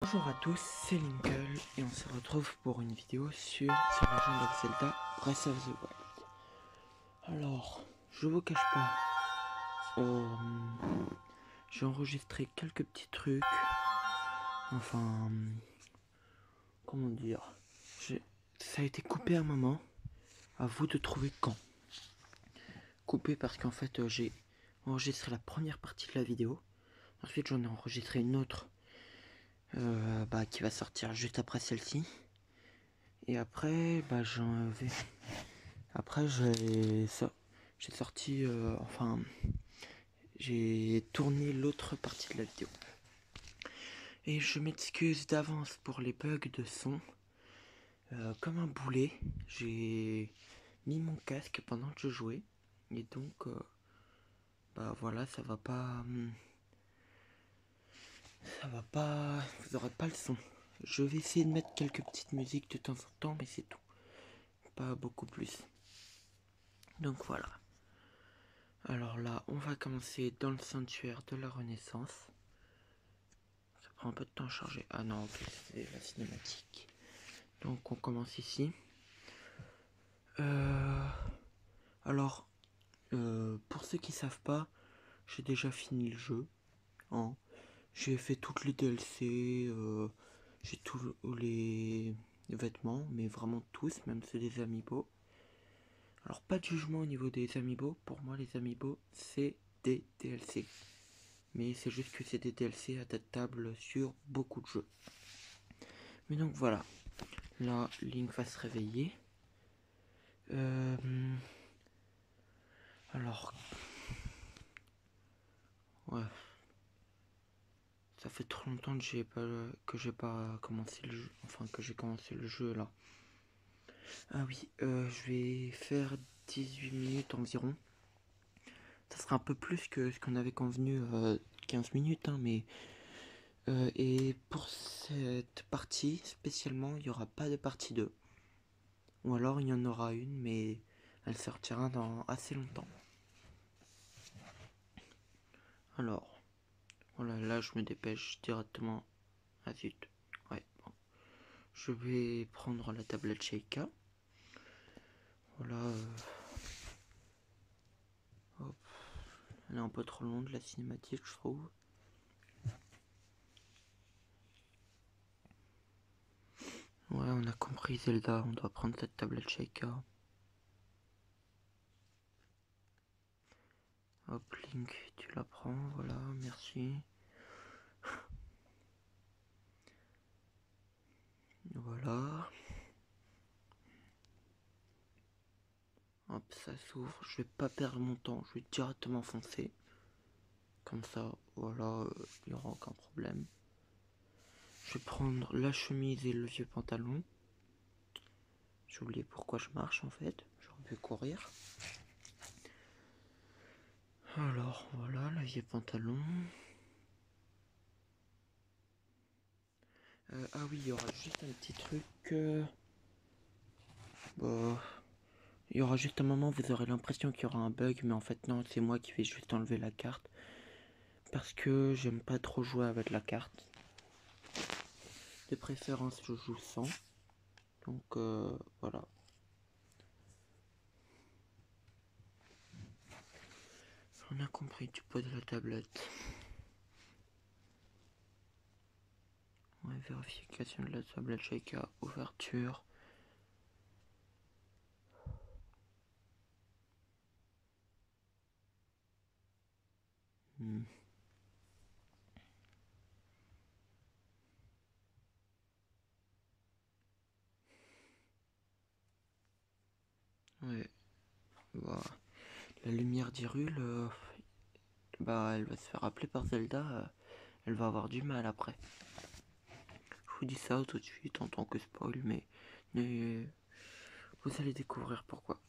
Bonjour à tous, c'est Linkle et on se retrouve pour une vidéo sur The Legend of Zelda Breath of the Wild. Alors, je vous cache pas, j'ai enregistré quelques petits trucs, enfin, comment dire, ça a été coupé à un moment, à vous de trouver quand. Coupé parce qu'en fait j'ai enregistré la première partie de la vidéo, ensuite j'en ai enregistré une autre qui va sortir juste après celle-ci. Et après, j'ai sorti, j'ai tourné l'autre partie de la vidéo. Et je m'excuse d'avance pour les bugs de son. Comme un boulet, j'ai mis mon casque pendant que je jouais. Et donc, voilà, ça va pas, vous aurez pas le son. Je vais essayer de mettre quelques petites musiques de temps en temps, mais c'est tout. Pas beaucoup plus. Donc voilà. Alors là, on va commencer dans le sanctuaire de la Renaissance. Ça prend un peu de temps à charger. Ah non, ok, c'est la cinématique. Donc on commence ici. Pour ceux qui savent pas, j'ai déjà fini le jeu. Hein. J'ai fait toutes les DLC, j'ai tous les vêtements, mais vraiment tous, même ceux des amiibo. Alors pas de jugement au niveau des amiibo, pour moi les amiibo c'est des DLC. Mais c'est juste que c'est des DLC adaptables sur beaucoup de jeux. Mais donc voilà, là Link va se réveiller. Alors, ouais, ça fait trop longtemps que j'ai pas commencé le jeu, enfin que j'ai commencé le jeu là. Ah oui, je vais faire 18 minutes environ. Ça sera un peu plus que ce qu'on avait convenu, 15 minutes, hein, mais et pour cette partie spécialement, il n'y aura pas de partie 2. Ou alors il y en aura une, mais elle sortira dans assez longtemps. Alors, voilà, là je me dépêche directement. Ah zut, ouais, bon. Je vais prendre la tablette Sheikah. Voilà. Hop. Elle est un peu trop longue la cinématique, je trouve. Ouais, on a compris Zelda, on doit prendre cette tablette Sheikah. Hop, Link, tu la prends, voilà, merci. Voilà. Hop, ça s'ouvre. Je vais pas perdre mon temps, je vais directement foncer. Comme ça, voilà, il n'y aura aucun problème. Je vais prendre la chemise et le vieux pantalon. J'ai oublié pourquoi je marche en fait. J'aurais pu courir. Alors voilà, le vieux pantalon. Ah oui, il y aura juste un petit truc. Il y aura juste un moment, vous aurez l'impression qu'il y aura un bug, mais en fait non, c'est moi qui vais juste enlever la carte. Parce que j'aime pas trop jouer avec la carte. De préférence, je joue sans. Donc voilà. On a compris, tu poses la tablette. Ouais, vérification de la tablette Sheikah, ouverture. Ouais, bah, la lumière d'Hyrule, elle va se faire appeler par Zelda, elle va avoir du mal après. Je vous dis ça tout de suite en tant que spoil, mais vous allez découvrir pourquoi.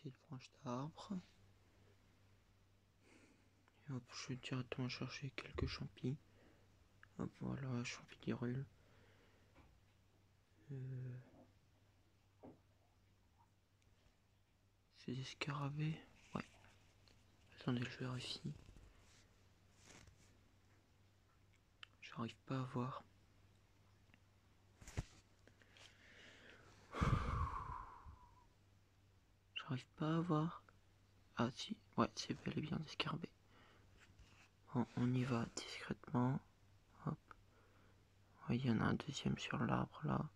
petite branche d'arbre. Et hop, je vais directement chercher quelques champis. Hop, voilà, champignirule. C'est des scarabées. Ouais. Attendez, je vérifie. J'arrive pas à voir. J'arrive pas à voir. Ah si, ouais, c'est bel et bien des scarabées. Bon, on y va discrètement. Hop. Ouais, il y en a un deuxième sur l'arbre là.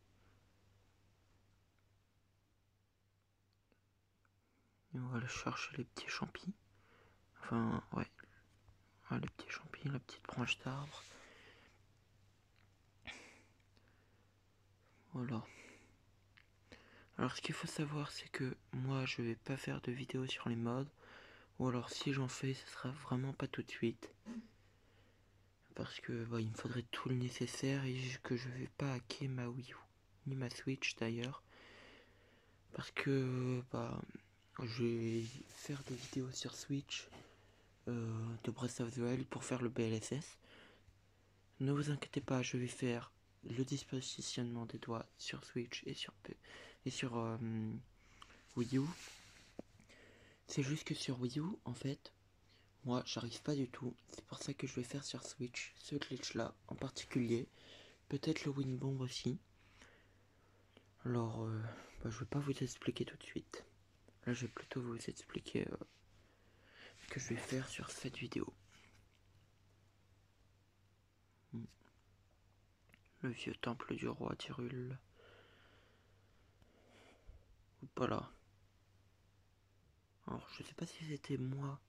Et on va aller chercher les petits champis. Enfin, ouais. Ouais, les petits champis, la petite branche d'arbre. Voilà. Alors ce qu'il faut savoir, c'est que moi je vais pas faire de vidéo sur les mods. Ou alors si j'en fais, ce sera vraiment pas tout de suite. Parce que bah, il me faudrait tout le nécessaire et que je vais pas hacker ma Wii U. Ni ma Switch d'ailleurs. Parce que bah, je vais faire des vidéos sur Switch de Breath of the Wild pour faire le BLSS. Ne vous inquiétez pas, je vais faire le dispositionnement des doigts sur Switch et sur Wii U. C'est juste que sur Wii U, en fait, moi j'arrive pas du tout. C'est pour ça que je vais faire sur Switch ce glitch là en particulier. Peut-être le Wind Bomb aussi. Alors, bah, je vais pas vous expliquer tout de suite. Là, je vais plutôt vous expliquer ce que je vais faire sur cette vidéo. Le vieux temple du roi Tyrul. Voilà. Alors, je sais pas si c'était moi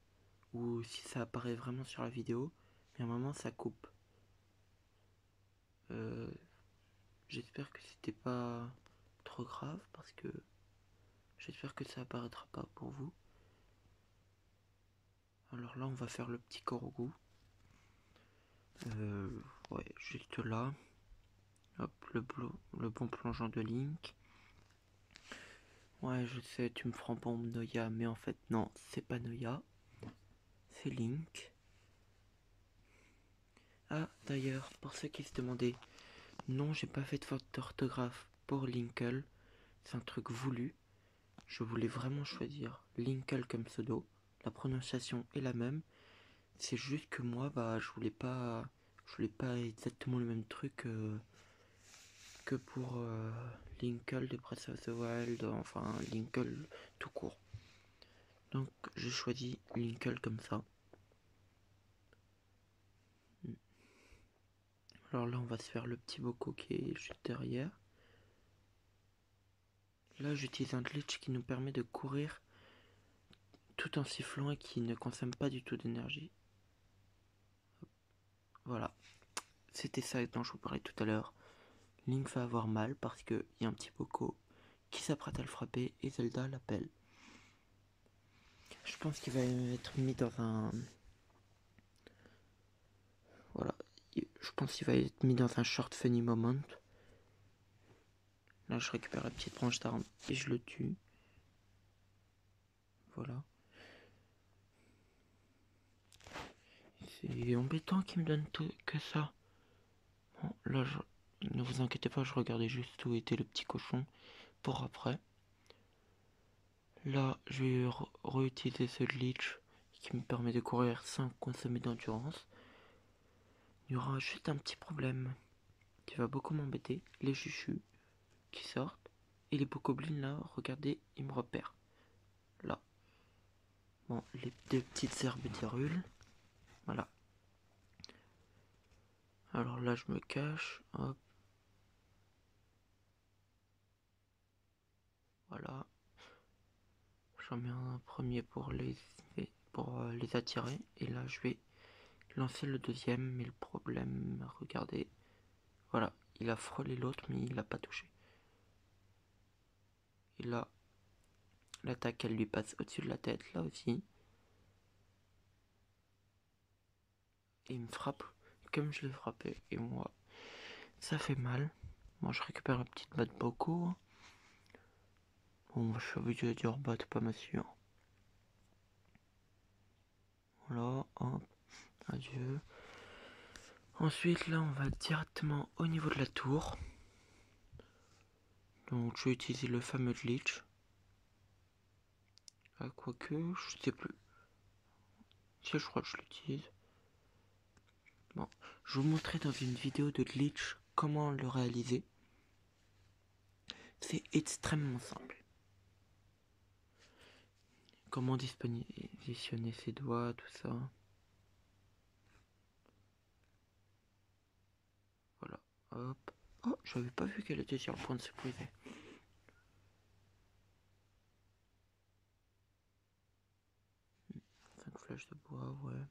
ou si ça apparaît vraiment sur la vidéo, mais à un moment ça coupe. J'espère que c'était pas trop grave parce que j'espère que ça apparaîtra pas pour vous. Alors là, on va faire le petit Korogu. Ouais, juste là. Hop, le bon plongeon de Link. Ouais, je sais, tu me feras bon Noya, mais en fait, non, c'est pas Noya. C'est Link. Ah, d'ailleurs, pour ceux qui se demandaient, non, j'ai pas fait de faute d'orthographe pour Linkle. C'est un truc voulu. Je voulais vraiment choisir Linkle comme pseudo. La prononciation est la même. C'est juste que moi, bah, je voulais pas exactement le même truc que pour Linkle de Breath of the Wild, enfin Linkle tout court. Donc j'ai choisi Linkle comme ça. Alors là, on va se faire le petit Boko qui est juste derrière. Là, j'utilise un glitch qui nous permet de courir tout en sifflant et qui ne consomme pas du tout d'énergie. Voilà, c'était ça dont je vous parlais tout à l'heure. Link va avoir mal parce qu'il y a un petit Boko qui s'apprête à le frapper et Zelda l'appelle. Je pense qu'il va être mis dans un... Voilà, je pense qu'il va être mis dans un short funny moment. Là, je récupère la petite branche d'arbre et je le tue. Voilà. C'est embêtant qu'il me donne que ça. Bon, là, ne vous inquiétez pas, je regardais juste où était le petit cochon pour après. Là, je vais réutiliser ce glitch qui me permet de courir sans consommer d'endurance. Il y aura juste un petit problème qui va beaucoup m'embêter. Les chuchus qui sortent et les bokoblins là, regardez, ils me repèrent. Là. Bon, les deux petites herbes d'Hyrule. Voilà. Alors là, je me cache. Hop. Voilà. J'en mets un premier pour les attirer. Et là, je vais lancer le deuxième. Mais le problème, regardez. Voilà. Il a frôlé l'autre, mais il l'a pas touché. Et là, l'attaque, elle lui passe au-dessus de la tête, là aussi. Et il me frappe comme je l'ai frappé. Et moi, ça fait mal. Moi, je récupère la petite batte Boko. Bon, je suis obligé de dire bah t'es pas massue. Voilà, hop, adieu. Ensuite là on va directement au niveau de la tour. Donc je vais utiliser le fameux glitch. Ah, quoique, je sais plus. Si, je crois que je l'utilise. Bon, je vous montrerai dans une vidéo de glitch comment le réaliser. C'est extrêmement simple. Comment positionner ses doigts, tout ça. Voilà, hop. Oh, j'avais pas vu qu'elle était sur le point de se briser. Cinq flèches de bois, ouais.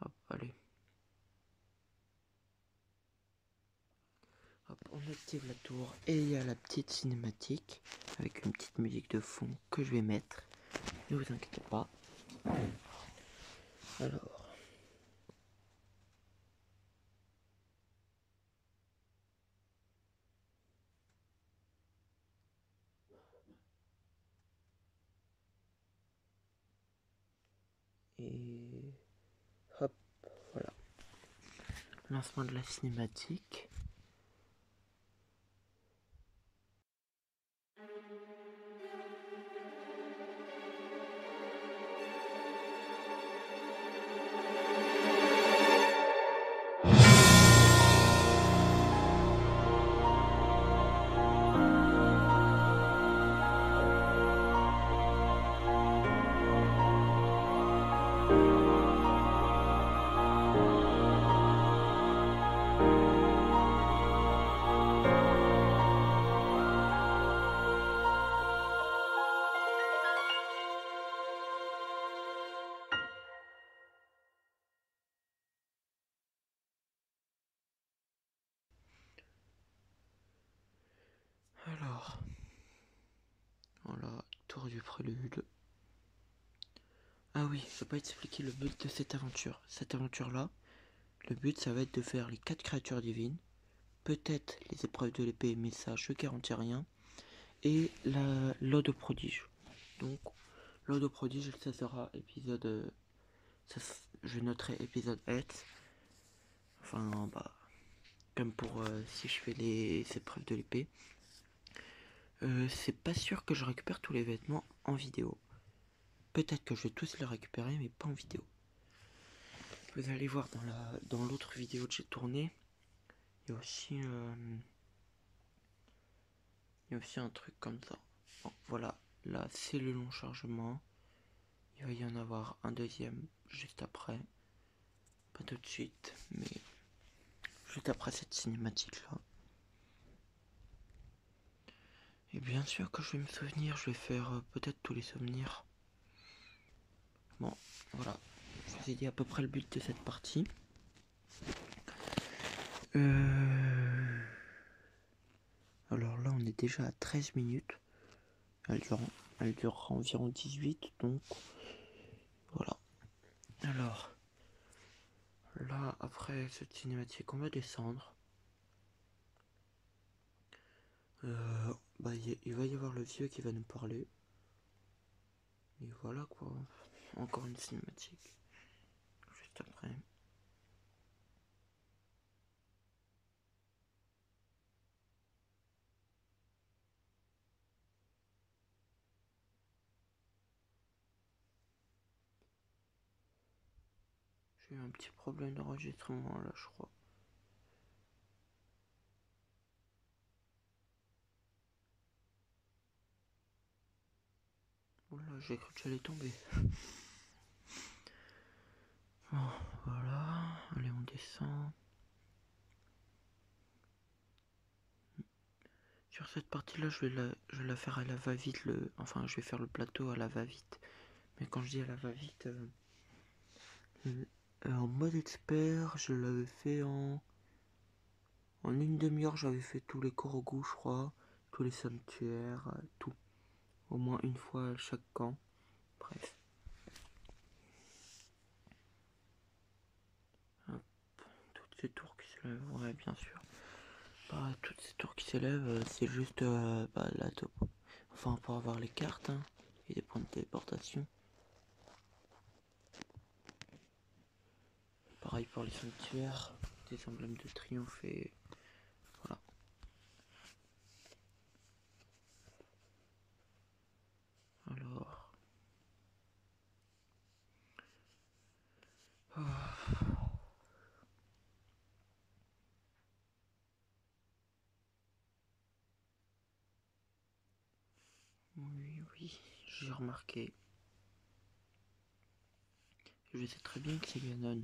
Hop, allez. Hop, on active la tour et il y a la petite cinématique avec une petite musique de fond que je vais mettre. Ne vous inquiétez pas. Alors. Et hop, voilà. Lancement de la cinématique. Alors, voilà, tour du prélude. Ah oui, je vais pas expliquer le but de cette aventure. Cette aventure-là, le but ça va être de faire les 4 créatures divines, peut-être les épreuves de l'épée, mais ça je garantis rien, et l'ode prodige. Donc, l'ode prodige, ça sera épisode... je noterai épisode 8. Enfin, bah, comme pour si je fais les épreuves de l'épée. C'est pas sûr que je récupère tous les vêtements en vidéo. Peut-être que je vais tous les récupérer, mais pas en vidéo. Vous allez voir dans l'autre vidéo que j'ai tournée, il y a aussi un truc comme ça. Bon, voilà, là c'est le long chargement. Il va y en avoir un deuxième juste après. Pas tout de suite, mais juste après cette cinématique là. Et bien sûr que je vais me souvenir, je vais faire peut-être tous les souvenirs. Bon, voilà. Je vous ai dit à peu près le but de cette partie. Alors là, on est déjà à 13 minutes. Elle durera environ 18, donc voilà. Alors, là, après cette cinématique, on va descendre. Bah, il va y avoir le vieux qui va nous parler. Et voilà quoi. Encore une cinématique. Juste après. J'ai eu un petit problème d'enregistrement là, je crois. Oula, j'ai cru que j'allais tomber. Bon, voilà. Allez, on descend. Sur cette partie-là, je vais la faire à la va-vite. Enfin, je vais faire le plateau à la va-vite. Mais quand je dis à la va-vite, en mode expert, je l'avais fait en une demi-heure. J'avais fait tous les Korogu, je crois, tous les sanctuaires, tout. Au moins une fois à chaque camp. Bref. Hop, toutes ces tours qui s'élèvent, ouais, bien sûr. Bah, toutes ces tours qui s'élèvent, c'est juste la topo. Enfin, pour avoir les cartes, hein, et des points de téléportation. Pareil pour les sanctuaires, des emblèmes de triomphe et voilà. Alors... Oui, oui, j'ai remarqué. Je sais très bien que c'est Ganon.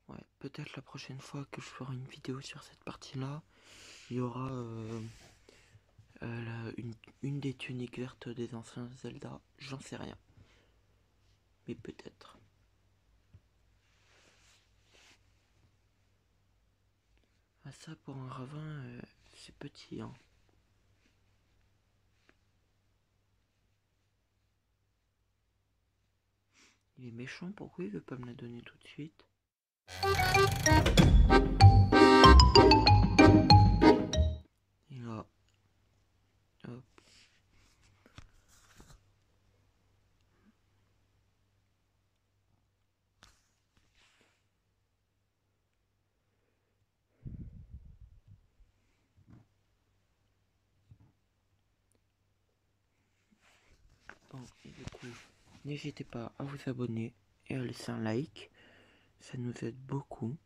Ouais, peut-être la prochaine fois que je ferai une vidéo sur cette partie-là, il y aura une des tuniques vertes des anciens Zelda. J'en sais rien. Mais peut-être. Ah ça, pour un ravin, c'est petit, hein. Il est méchant, pourquoi il veut pas me la donner tout de suite? Et là, hop. Bon, et du coup, n'hésitez pas à vous abonner et à laisser un like, ça nous aide beaucoup.